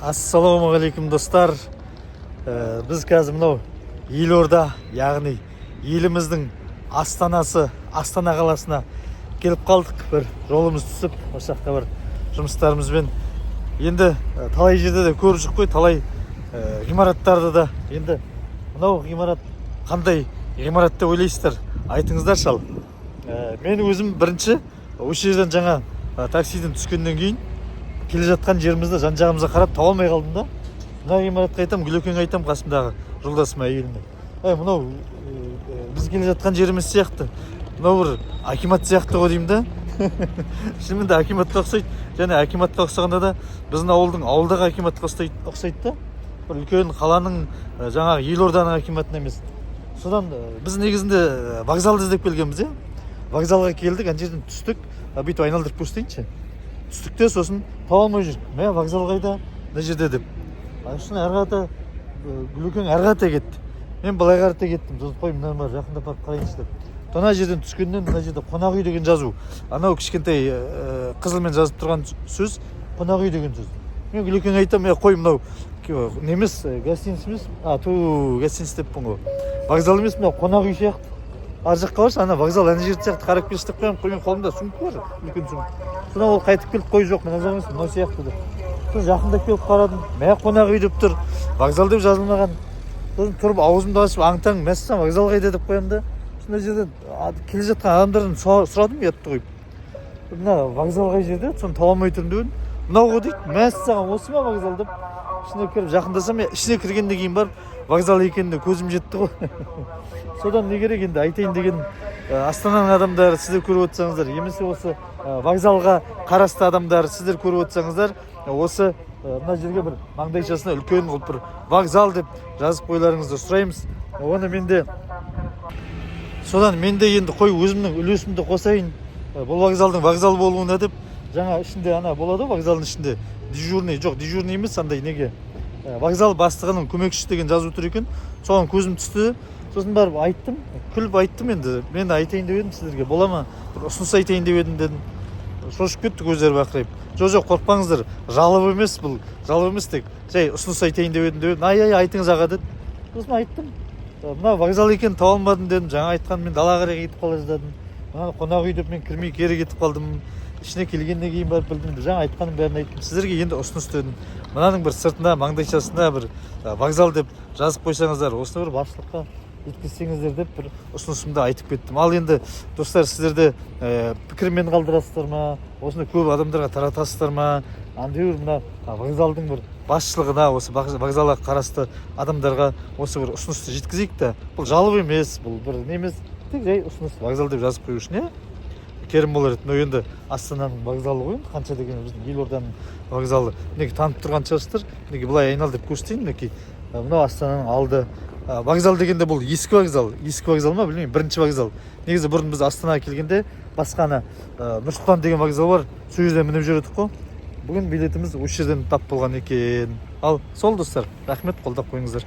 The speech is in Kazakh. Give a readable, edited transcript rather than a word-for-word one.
Ассалаумағалейкум достар. Біз қазір мынау елорда, яғни еліміздің астанасы, Астана қаласына келіп қалдық. Бір жолымыз түсіп, осы жақта бір жұмыстарымызбен. Енді талай жерде де көріп жүріп қой, талай ғимараттарды да. Енді мынау ғимарат қандай ғимарат деп ойлайсыздар? Айтыңыздар шал. Мен өзім бірінші осы жерден жаңа таксиден түскеннен кейін келе жатқан жерімізді жан-жағымызға қарап таба алмай қалдым да. Мына ғимаратқа айтам, Гүлекеңе айтам, қасымдағы жолдасыма, әйеліме. Мынау біз келе жатқан жеріміз сияқты. Мынау бір акимат сияқты ғой деймін да. Шынымен де акиматқа ұқсайды. Және акиматқа ұқсағанда да біздің ауылдағы акиматқа ұқсайды да. Бір үлкен қаланың жаңағы елорданың акиматына емес. Содан біз негізінде вокзалды іздеп келгенбіз, Вокзалға келдік, ана жерден түстік. Бүйтіп айналдырып көрсетейінші. Түстікте сосын таба алмай жүрдік. Мә вокзал қайда? Мына жерде деп. Сосын әрі қарата Гүлекең әрі қарата кетті. Мен былай қарата кеттім. Сосын қой мына бар, жақындап барып қарайыншы деп. Мына жерден түскеннен мына жерде қонақ үй деген жазу. Анау кішкентай қызылмен жазып тұрған сөз қонақ үй деген сөз. Мен Гүлекеңе айтам, қой мынау немес гостиница емес, гостиница деппін ғой. Вокзал емес, мынау қонақ үй сияқты. Ар жаққа баршы, ана вокзал ана жерде сияқты қарап келші деп қоямын. Мен қолымда сумка бар, үлкен сумка. Содан ол қайтып келіп, қой жоқ, мына жақ емес, мынау сияқты деп. Сосын жақындап келіп қарадым, мә қонақ үй деп тұр, вокзал деп жазылмаған. Сосын тұрып аузымды ашып аң-таң мәссаған вокзал қайда деп қоямын да. Сондай жерден келе жатқан адамдардан сұрадым, ұятты қойып. Мына вокзал қай жерде? Соны таба алмай тұрмын деп. Мынау ғой дейді, мәссаған осы ма вокзал деп. Ішіне кіріп жақындасам, ішіне кіргеннен кейін барып вокзал екеніне көзім жетті ғой. Содан не керек енді айтайын деген, Астананың адамдары сіздер көріп отырсаңыздар, емесе осы вокзалға қарасты адамдар сіздер көріп отырсаңыздар, осы мына жерге бір маңдайшасына үлкен қылып бір вокзал деп жазып қойларыңызды сұраймыз. Оны содан менде енді қой өзімнің үлесімді қосайын бұл вокзалдың вокзал болуына деп. Жаңа ішінде ана болады вокзалдың ішінде дежурный, жоқ дежурный емес, андай неге вокзал бастығының көмекшісі деген жазу тұр екен. Соған көзім түсті. Сосын барып айттым, күліп айттым, енді мен айтайын деп едім сіздерге, бола ма? Бір ұсыныс айтайын деп едім дедім. Шошып кетті көздері бақырайып. Жоқ, қорықпаңыздар, жалоб емес бұл, жалоб емес тек. Жай ұсыныс айтайын деп едім. Айтыңыз аға деді. Сосын айттым. Мына вокзал екенін таба алмадым дедім. Жаңа айтқан мен далаға қарай кетіп қала жаздадым. Мына қонақ үй деп мен кірмей кері кетіп қалдым. Ішіне келгеннен кейін барып білдім. Жаңа айтқаным бәрін айттым. Сіздерге енді ұсыныс дедім. Мынаның бір сыртында, маңдайшасында бір вокзал деп жазып қойсаңыздар, осыны бір басшылыққа жеткізсеңіздер деп бір ұсынысымды айтып кеттім. Ал енді достар, сіздерде пікірмен қалдырасыздар ма, осыны көп адамдарға таратасыздар ма, андайыр мына вокзалдың бір басшылығына, осы вокзалға қарасты адамдарға осы бір ұсынысты жеткізейік та. Бұл жалоб емес, бұл бір немес, тек жай ұсыныс, вокзал деп жазып қою үшін, керім болар еді. Но енді Астананың вокзалы ғой, қанша деген біздің елорданың вокзалы. Мінекей танып тұрған шығарсыздар. Мінекей былай айналдырып көрсетейін. Мінекей мынау Астананың алды. Вокзал дегенде бұл ескі вокзал ма білмеймін, бірінші вокзал. Негізі бұрын біз Астанаға келгенде басқаны Нұрсұлтан деген вокзал бар, сол жерден мініп жүредік қой. Бүгін билетіміз осы жерден тап болған екен. Ал сол достар, рахмет, қолдап қойыңыздар.